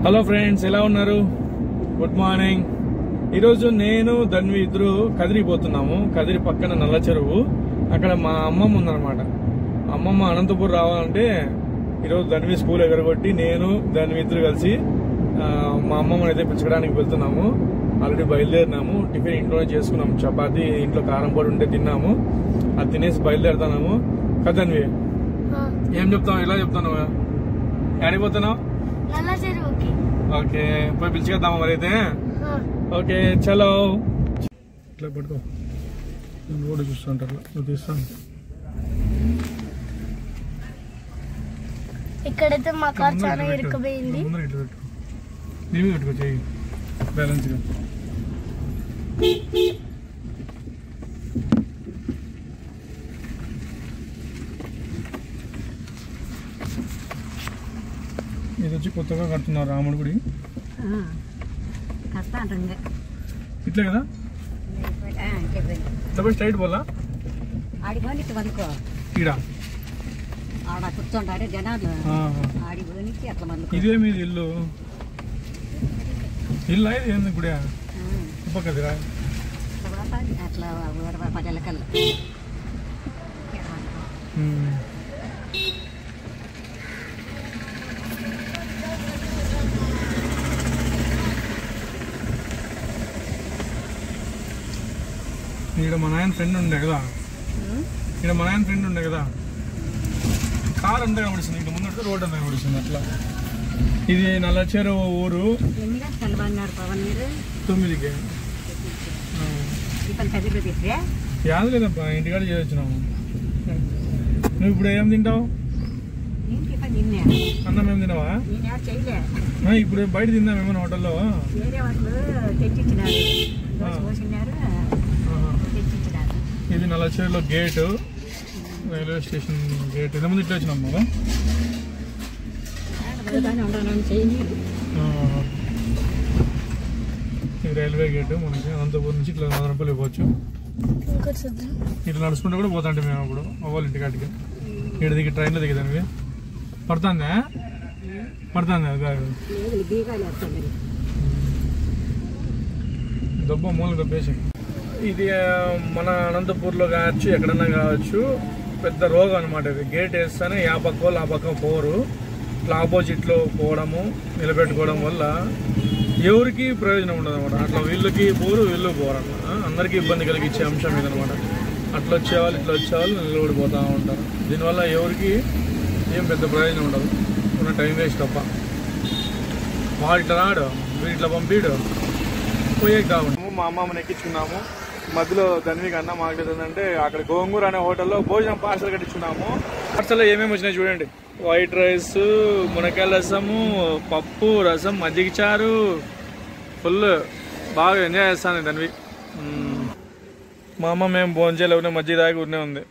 Hello friends, ఎలా ఉన్నారు? Good morning. ఈరోజు నేను ధన్వి ఇద్దరు కదిరి పోతున్నాము. కదిరి పక్కన నల్ల చెరువు, అక్కడ మా అమ్మమ్మ ఉందన్నమాట. అమ్మమ్మ అనంతపూర్ రావాలంటే ఈరోజు ధన్వి స్కూల్ ఎగరగొట్టి నేను ధన్వి ఇద్దరు కలిసి మా అమ్మమ్మని అయితే పిలుచుకోవడానికి వెళ్తున్నాము. ఆల్రెడీ బయలుదేరినాము. టిఫిన్ ఇంట్లోనే చేసుకున్నాము. చపాతి ఇంట్లో కారం పొడి ఉంటే తిన్నాము. అది తినేసి బయలుదేరుతున్నాము. కదన్వి ఏం చెప్తావు? ఇలా చెప్తాను. ఆడిపోతున్నావు? ఓకే, పోయి పిలిచిద్దామా మరి అయితే? ఓకే చలో. ఇట్లా పట్టుకో, రోడ్డు చూస్తుంటారు. నువ్వు తీస్తాను. ఇక్కడైతే మా కార్ చాలా ఇరుక్కుపోయింది. నీవి పెట్టుకో, చెయ్యి బ్యాలెన్స్ గా. ఇది వచ్చి కొత్తగా కడుతున్నారు రాముడి గుడి. ఇట్లే కదా? స్ట్రైట్ పోలా కూర్చోంటారే జనాలు. ఇదే మీది ఇల్లు? ఇల్లు ఇది ఏంది గుడి? పక్కదిరా అట్లా 10 కల్లా. ఇక్కడ మా నాయన ఫ్రెండ్ ఉండే కదా, కార్ అంతా కనిపిస్తుంది. ఇంకా ముందు రోడ్ అంతా కనిపిస్తుంది. అట్లా ఇది నల్లచెరువు ఊరు. 9కి యాద లేదప్పా, ఇంటికాడ చేయొచ్చినాము. నువ్వు ఇప్పుడు ఏం తింటావు? అన్నం ఏం తిన్నావా? ఇప్పుడు బయట తిందాం ఏమైనా హోటల్లో? ఇది నల్లచెరువులో గేటు, రైల్వే స్టేషన్ గేట్. ఇంత ముందు ఇట్లా వచ్చినాం కదా. ఇది రైల్వే గేటు. మనకి అనంతపూర్ నుంచి ఇట్లా 100 రూపాయలు ఇవ్వచ్చు. ఇట్లా నడుచుకుంటూ కూడా పోతాంటే మేము అప్పుడు అవ్వాలి ఇంటికాటికి. ఇక్కడ దిగి ట్రైన్లో దిగదానివి. పడుతుందా? దెబ్బ మూల దెబ్బేసి. ఇది మన అనంతపూర్లో కావచ్చు, ఎక్కడన్నా కావచ్చు, పెద్ద రోగం అనమాట. ఇది గేట్ వేస్తేనే ఆ పక్క వాళ్ళు ఆ పక్క పోరు. ఇట్లా ఆపోజిట్లో పోవడము, నిలబెట్టుకోవడం వల్ల ఎవరికి ప్రయోజనం ఉండదు అనమాట. అట్లా వీళ్ళకి పోరు, వీళ్ళు పోరు అన్నమాట. అందరికీ ఇబ్బంది కలిగించే అంశం ఇదనమాట. అట్లా వచ్చేవాళ్ళు ఇట్లా వచ్చేవాళ్ళు నిలబడిపోతూ ఉంటారు. దీనివల్ల ఎవరికి ఏం పెద్ద ప్రయోజనం ఉండదు. ఉన్న టైం వేస్ట్ తప్ప. వాడు ఇట్లా రాడు, వీడు ఇట్లా పంపిడు, పోయే కాకుండా. మా అమ్మమ్మని ఎక్కించుకున్నాము. మధ్యలో ధన్వికి అన్న మాట్లాడుతుందంటే అక్కడ గోంగూర అనే హోటల్లో భోజనం పార్సల్ కట్టించుకున్నాము. పార్సల్లో ఏమేమి వచ్చినాయి చూడండి. వైట్ రైస్, మునక్కాయల రసము, పప్పు, రసం, మజ్జిగ చారు. ఫుల్ బాగా ఎంజాయ్ చేస్తాను ధన్వి. మా అమ్మ మేము భోజనం చేయలేకునే మజ్జిగ దాకా ఊరినే ఉంది.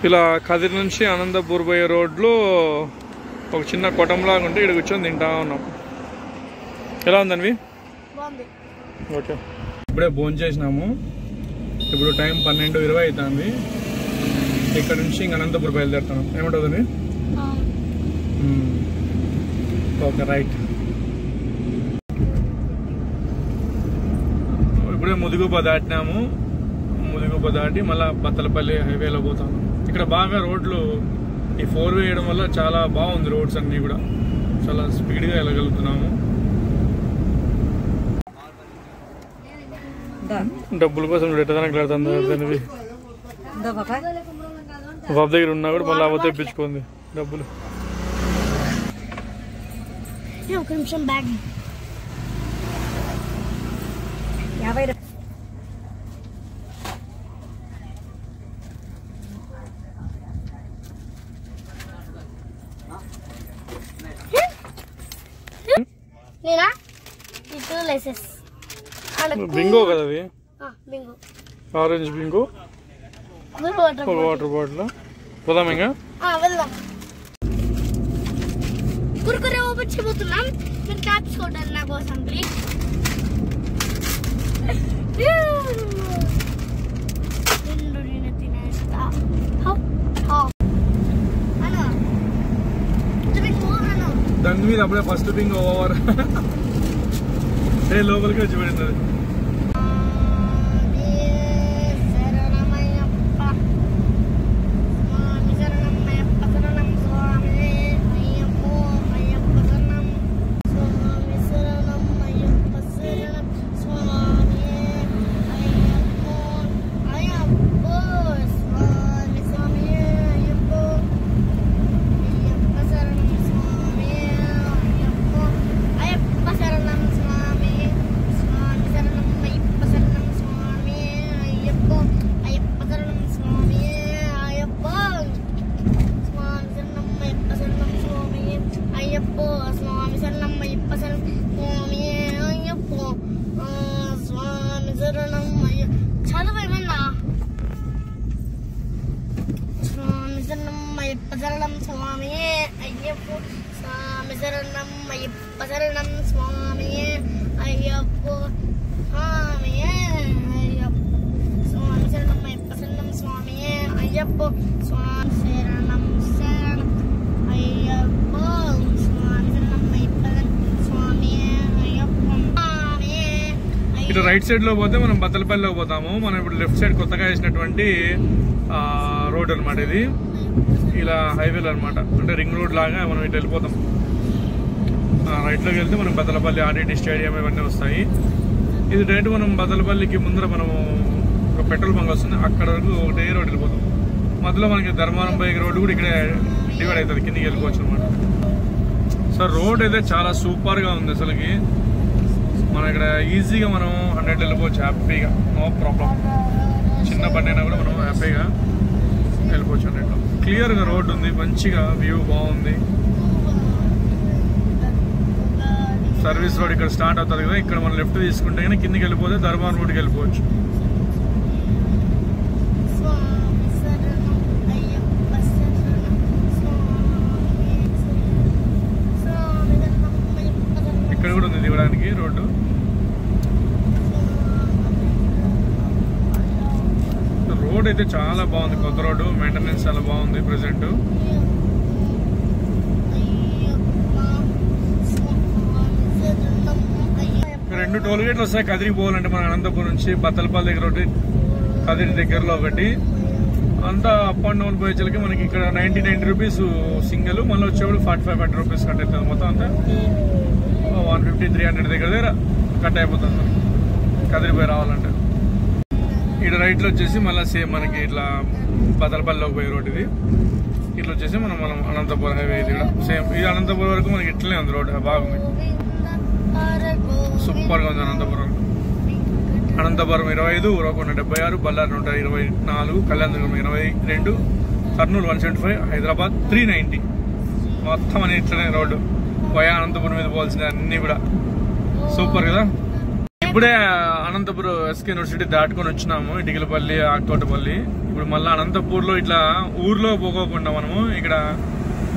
ఇలా కదిరి నుంచి అనంతపూర్ పోయే రోడ్లో ఒక చిన్న కొట్టంలాగా ఉంటే ఇక్కడ కూర్చొని తింటా ఉన్నాం. ఎలా ఉందన్వి? ఓకే, ఇప్పుడే భోజనం చేసినాము. ఇప్పుడు టైం 12:20 అవుతుంది. ఇక్కడ నుంచి ఇంక అనంతపూర్ బయలుదేరుతాను. ఏమంటుందండి? Okay right. ఇప్పుడే ముదిగుప దాటినాము. ముదిగుప దాటి మళ్ళీ బత్తలపల్లి హైవేలో పోతాము. ఇక్కడ బాగా రోడ్లు ఈ 4 వేయడం వల్ల చాలా బాగుంది. రోడ్స్ అన్నీ కూడా చాలా స్పీడ్గా వెళ్ళగలుగుతున్నాము. డబ్బుల కోసం ఎట్టదానికి దానివి బాబు దగ్గర ఉన్నా కూడా మళ్ళీ అవ తెప్పించుకుంది డబ్బులు. ఒక నిమిషం బ్యాగ్. నేనా? బింగో కదా అది? Bingo, orange Bingo, water bottle. పోదాం ఇంకా వెళ్దాం. కురుకురే ఓపించిపోతున్నాం. మీరు క్యాప్స్ కొట్టాలి నా కోసం ప్లీజ్. నేను తినేస్తా. దాని మీద అప్పుడే ఫస్ట్ పింగ్ ఓవర్ లోపలికి వచ్చి పడింది అది. ఇటు రైట్ సైడ్ లో పోతే మనం బత్తలపల్లిలో పోతాము. మనం ఇప్పుడు లెఫ్ట్ సైడ్ కొత్తగా వేసినటువంటి రోడ్ అనమాట ఇది. ఇలా హైవేలో అనమాట, అంటే రింగ్ రోడ్ లాగా మనం ఇటు వెళ్ళిపోతాం. రైట్ లోకి వెళ్తే మనం బత్తలపల్లి ఆర్డిటి స్టేడియం ఇవన్నీ వస్తాయి. ఇది డైరెక్ట్ మనం బత్తలపల్లికి ముందర మనము ఒక పెట్రోల్ బంక్ వస్తుంది, అక్కడ వరకు ఒకటే రోడ్ వెళ్ళిపోతాం. మధ్యలో మనకి ధర్మవరం బైక్ రోడ్డు కూడా ఇక్కడే డివైడ్ అవుతుంది, కిందికి వెళ్ళిపోవచ్చు అనమాట. సో రోడ్ అయితే చాలా సూపర్ గా ఉంది అసలుకి. మనం ఇక్కడ ఈజీగా మనం 100 వెళ్ళిపోవచ్చు హ్యాపీగా, నో ప్రాబ్లం. చిన్న బండి అయినా కూడా మనం హ్యాపీగా వెళ్ళిపోవచ్చు. 100 క్లియర్గా రోడ్ ఉంది, మంచిగా వ్యూ బాగుంది. సర్వీస్ రోడ్ ఇక్కడ స్టార్ట్ అవుతుంది కదా, ఇక్కడ మనం లెఫ్ట్ తీసుకుంటే కానీ కిందికి వెళ్ళిపోతే ధర్మవరం రోడ్కి వెళ్ళిపోవచ్చు. ఇక్కడ కూడా ఉంది దిగడానికి రోడ్డు. రోడ్ అయితే చాలా బాగుంది, కొత్త రోడ్డు, మెయింటెనెన్స్ చాలా బాగుంది ప్రెసెంట్. రెండు టోల్ గేట్లు వస్తాయి కదిరికి పోవాలంటే మన అనంతపురం నుంచి. బత్తలపల్లి దగ్గర ఒకటి, కదిరి దగ్గరలో ఒకటి. అంతా అప్ అండ్ డౌన్ పోయేసరికి మనకి ఇక్కడ 90 రూపీస్ సింగిల్, మళ్ళీ వచ్చేవాడు 45 రూపీస్ కట్ అవుతుంది. మొత్తం అంతా 150-300 దగ్గర కట్ అయిపోతుంది మనకి కదిరిపోయి రావాలంటే. ఇటు రైట్ లో వచ్చేసి మళ్ళీ సేమ్ మనకి ఇట్లా బత్తలపల్లిలోకి పోయే రోడ్ ఇది. ఇట్లా వచ్చేసి మనం అనంతపురం హైవే ఇది కూడా సేమ్. ఇది అనంతపురం వరకు మనకి ఇట్లనే ఉంది రోడ్, బాగుంది, సూపర్ గా ఉంది అనంతపురం. అనంతపురం 25, ఉరవకొండ 76, బళ్ళారి 124, కళ్యాణదుర్గం 22, కర్నూలు 175, హైదరాబాద్ 390. మొత్తం అని ఇట్లనే రోడ్డు పోయా అనంతపురం మీద పోవాల్సిన అన్ని కూడా సూపర్ కదా. ఇప్పుడే అనంతపురం ఎస్కే యూనివర్సిటీ దాటుకొని వచ్చినాము, ఇటికలపల్లి, ఆకోటపల్లి. ఇప్పుడు మళ్ళీ అనంతపూర్లో ఇట్లా ఊర్లో పోకోకుండా మనము ఇక్కడ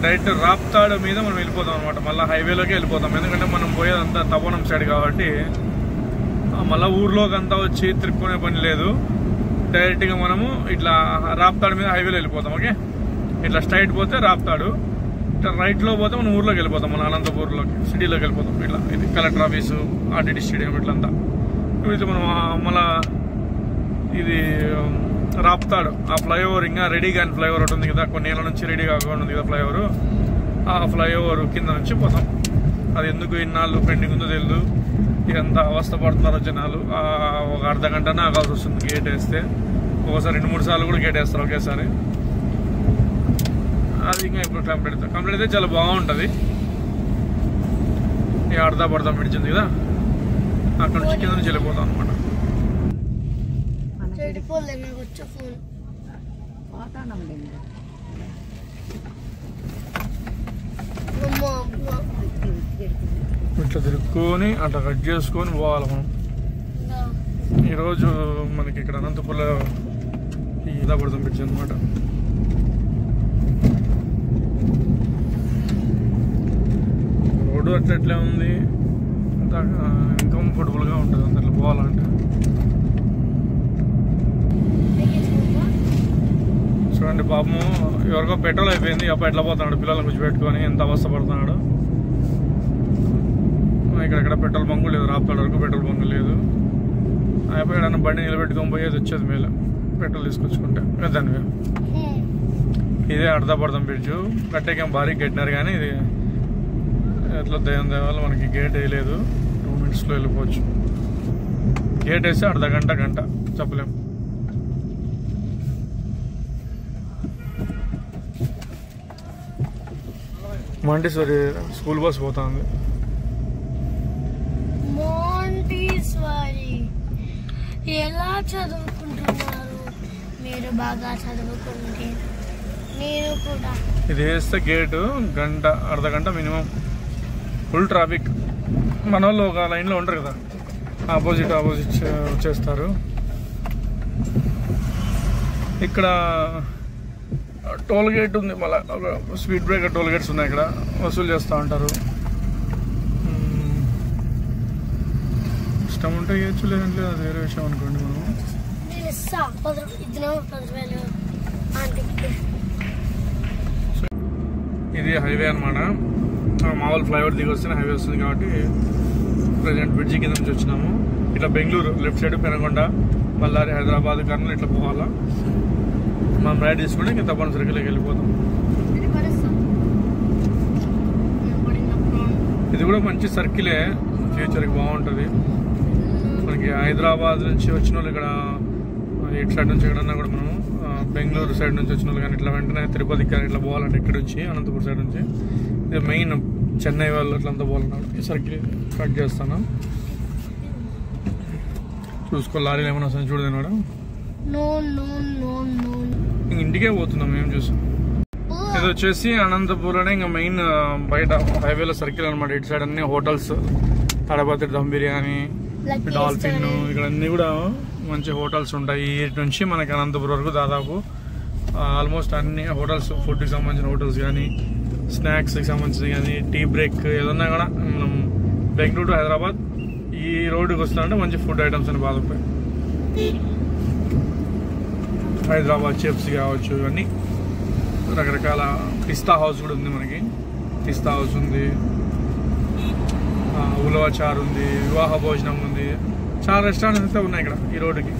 డైరెక్ట్ రాప్తాడు మీద మనం వెళ్ళిపోతాం అనమాట. మళ్ళీ హైవేలోకి వెళ్ళిపోతాం, ఎందుకంటే మనం పోయేదంతా తపోనం సైడ్ కాబట్టి మళ్ళీ ఊర్లోకి అంతా వచ్చి తిరుక్కునే పని లేదు. డైరెక్ట్ గా మనము ఇట్లా రాప్తాడు మీద హైవేలో వెళ్ళిపోతాం. ఓకే, ఇట్లా స్ట్రైట్ పోతే రాప్తాడు, ఇట్లా రైట్ లో పోతే మనం ఊర్లోకి వెళ్ళిపోతాం, మన అనంతపూర్లోకి సిటీలోకి వెళ్ళిపోతాం. ఇట్లా ఇది కలెక్టర్ ఆఫీసు, ఆర్డిటి స్టేడియం, ఇట్లంతా. ఇప్పుడు మనం మళ్ళా ఇది రాప్తాడు, ఆ ఫ్లైఓవర్ ఇంకా రెడీ కాని ఫ్లైఓవర్ ఒకటి ఉంది కదా, కొన్ని ఏళ్ళ నుంచి రెడీ కాకుండా ఉంది కదా ఫ్లైఓవర్. ఆ ఫ్లైఓవర్ కింద నుంచి పోతాం. అది ఎందుకు ఇన్నాళ్ళు పెండింగ్ ఉందో తెలియదు, ఎంత అవస్థ పడుతున్నారో జనాలు. ఒక అర్ధ గంటనే ఆగాల్సి వస్తుంది గేట్ వేస్తే. ఒకసారి 2-3 సార్లు కూడా గేట్ వేస్తారు ఒకేసారి. అది ఇంకా ఇప్పుడు కంప్లీట్ అయితే చాలా బాగుంటుంది. ఈ అర్ధ పడతాం విడిచింది కదా, అక్కడ నుంచి కింద నుంచి వెళ్ళిపోతాం అనమాట. ఇట్లా తిరుక్కొని అట్లా కట్ చేసుకొని పోవాలి మనం. ఈరోజు మనకి ఇక్కడ అనంతపురంలో ఇదా పడతాం బ్రిడ్జ్ అనమాట. రోడ్డు అట్లా ఉంది, కంఫర్టబుల్ గా ఉంటుంది అందులో పోవాలంటే. చూడండి పాపము ఎవరికో పెట్రోల్ అయిపోయింది, అప్పుడు ఎట్లా పోతున్నాడు పిల్లలను కూర్చోబెట్టుకొని, ఎంత అవస్థ పడుతున్నాడు. ఇక్కడ పెట్రోల్ బంకు లేదు, రాప్తాడు వరకు పెట్రోల్ బంకు లేదు. అయిపోయి ఏదైనా బండి నిలబెట్టుకొని పోయేది వచ్చేది మేలు పెట్రోల్ తీసుకొచ్చుకుంటే దానివి. ఇదే అర్ధపర్ధం బ్రిడ్జ్, కట్టేకేం భారీ కట్టినారు కానీ ఇది ఎట్లా దయ్యం దేవాల మనకి గేట్ వేయలేదు. 2 minutesలో వెళ్ళిపోవచ్చు. గేట్ వేస్తే గంట చెప్పలేము. మాంటేశ్వరి స్కూల్ బస్ పోతుంది. మాంటేశ్వరి ఎలా చదువుకుంటున్నారు మీరు? బాగా చదువుకుంటే నేను కూడా. ఇది వేస్తే గేటు అర్ధగంట మినిమం. Full traffic. మన వాళ్ళు ఒక లైన్లో ఉంటారు కదా, ఆపోజిట్ వచ్చేస్తారు. ఇక్కడ టోల్ గేట్ ఉంది, మళ్ళీ స్పీడ్ బ్రేకర్ టోల్ గేట్స్ ఉన్నాయి. ఇక్కడ వసూలు చేస్తూ ఉంటారు. ఇష్టం ఉంటే చేయొచ్చు, లేదంటే అది వేరే విషయం అనుకోండి. మనం ఇది హైవే అనమాట. మామూలు ఫ్లైఓవర్ దిగి వస్తేనే హైవే వస్తుంది కాబట్టి ప్రజెంట్ బ్రిడ్జి కింద నుంచి వచ్చినాము. ఇట్లా బెంగళూరు లెఫ్ట్ సైడ్ పెనగొండ, బళ్ళారి, హైదరాబాద్, కర్నూలు ఇట్లా పోవాలా. మనం రైడ్ తీసుకుంటే ఇంకా తప్పనిసరిగా వెళ్ళిపోతాం. ఇది కూడా మంచి సర్కిలే, ఫ్యూచర్కి బాగుంటుంది. మనకి హైదరాబాద్ నుంచి వచ్చిన వాళ్ళు ఇక్కడ ఇటు సైడ్ నుంచి ఎక్కడన్నా కూడా మనం బెంగళూరు సైడ్ నుంచి వచ్చిన వాళ్ళు కానీ ఇట్లా వెంటనే తిరుపతికి కానీ ఇట్లా పోవాలంటే ఇక్కడ నుంచి అనంతపురం సైడ్ నుంచి ఇది మెయిన్ చెన్నై వాళ్ళు అట్లంతా పోవాలన్నాడు. ఈ సర్కిల్ కట్ చేస్తాను. చూసుకో లారీలు ఏమైనా వస్తాయి చూడదు మేడం. ఇంటికే పోతున్నాం మేము చూసాం. ఇది వచ్చేసి అనంతపూర్లోనే ఇంకా మెయిన్ బయట హైవేలో సర్కిల్ అనమాట. ఇటు సైడ్ అన్ని హోటల్స్, తడపతి దమ్ బిర్యానీ, డాల్ఫిన్, ఇక్కడ అన్ని కూడా మంచి హోటల్స్ ఉంటాయి. ఇటు నుంచి మనకి అనంతపురం వరకు దాదాపు ఆల్మోస్ట్ అన్ని హోటల్స్, ఫుడ్కి సంబంధించిన హోటల్స్ కానీ, స్నాక్స్కి సంబంధించి కానీ, టీ బ్రేక్ ఏదన్నా కూడా మనం బెంగళూరు టు హైదరాబాద్ ఈ రోడ్డుకి వస్తామంటే మంచి ఫుడ్ ఐటమ్స్ అని బాధపడి హైదరాబాద్ చిప్స్ కావచ్చు, ఇవన్నీ రకరకాల. పిస్తా హౌస్ కూడా ఉంది మనకి. పిస్తా హౌస్ ఉంది, ఉలవ చారు ఉంది, వివాహ భోజనం ఉంది. చాలా రెస్టారెంట్స్ అయితే ఉన్నాయి ఇక్కడ ఈ రోడ్డుకి.